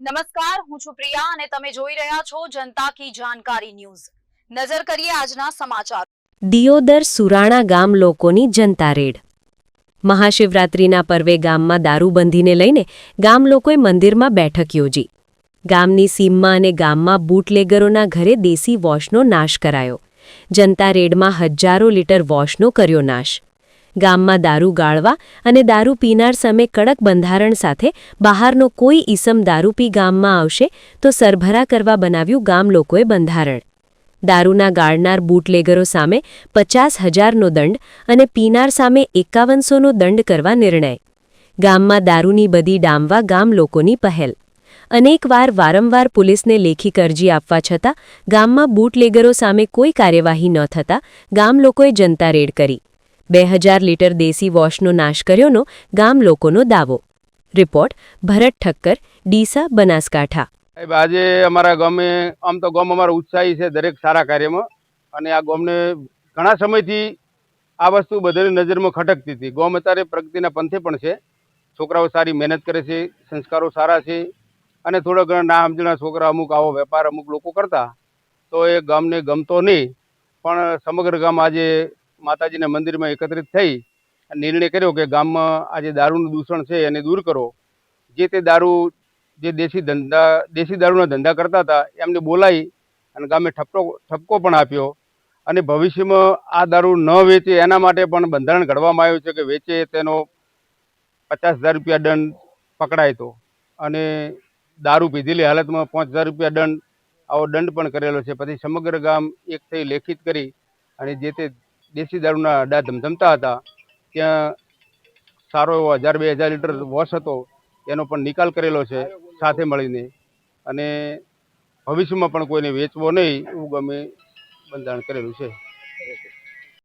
નમસ્કાર, હું છું પ્રિયા અને તમે જોઈ રહ્યા છો જનતા કી જાણકારી ન્યૂઝ। નજર કરીએ આજના સમાચાર। દિયોદર સુરાણા ગામ લોકોની જનતા રેડ। મહાશિવરાત્રિના પર્વે ગામમાં દારૂબંધીને લઈને ગામ લોકોએ મંદિરમાં બેઠક યોજી। ગામની સીમમાં અને ગામમાં બૂટલેગરોના ઘરે દેશી વોશનો નાશ કરાયો। જનતા રેડમાં હજારો લીટર વોશનો કર્યો નાશ। ગામમાં દારૂ ગાળવા અને દારૂ પીનાર સામે કડક બંધારણ સાથે બહારનો કોઈ ઈસમ દારૂ પી ગામમાં આવશે તો સરભરા કરવા બનાવ્યું ગામ લોકોએ બંધારણ। દારૂના ગાળનાર બૂટલેગરો સામે 50,000નો દંડ અને પીનાર સામે 5100નો દંડ કરવા નિર્ણય। ગામમાં દારૂની બદી ડામવા ગામ લોકોની પહેલ। અનેકવાર વારંવાર પોલીસને લેખિત અરજી આપવા છતાં ગામમાં બૂટલેગરો સામે કોઈ કાર્યવાહી ન થતાં ગામ લોકોએ જનતા રેડ કરી। 2000 લીટર દેશી વોશનો નાશ કર્યોનો ગામ લોકોનો દાવો। રિપોર્ટ ભરત ઠક્કર, ડીસા, બનાસકાંઠા। આજે અમારા ગામે આમ તો ગામ અમારો ઉત્સાહી છે દરેક સારા કાર્યમાં, અને આ ગામને ઘણા સમયથી આ વસ્તુ બધાની નજરમાં ખટકતી હતી। ગામ અત્યારે પ્રગતિના પંથે પણ છે। છોકરાઓ સારી મહેનત કરે છે, સંસ્કારો સારા છે, અને થોડા ઘણા ના સમજણા છોકરા અમુક આવો વેપાર અમુક લોકો કરતા તો એ ગામને ગમતો નહીં, પણ સમગ્ર ગામ આજે માતાજીના મંદિરમાં એકત્રિત થઈ નિર્ણય કર્યો કે ગામમાં આજે દારૂનું દૂષણ છે એને દૂર કરો। જે તે દારૂ જે દેશી દારૂના ધંધા કરતા હતા એમને બોલાવી અને ગામે ઠપકો પણ આપ્યો, અને ભવિષ્યમાં આ દારૂ ન વેચે એના માટે પણ બંધારણ ઘડવામાં આવ્યું છે કે વેચે તેનો 50,000 રૂપિયા દંડ પકડાય તો, અને દારૂ પીધેલી હાલતમાં 5,000 રૂપિયા દંડ, આવો દંડ પણ કરેલો છે। પછી સમગ્ર ગામ એક થઈ લેખિત કરી અને જે તે દેશી દારૂના અડ્ડા ધમધમતા હતા ત્યાં સારો એવો 1000-2000 લીટર વોશ હતો એનો પણ નિકાલ કરેલો છે સાથે મળીને, અને ભવિષ્યમાં પણ કોઈને વેચવો નહીં એવું અમે બંધારણ કરેલું છે।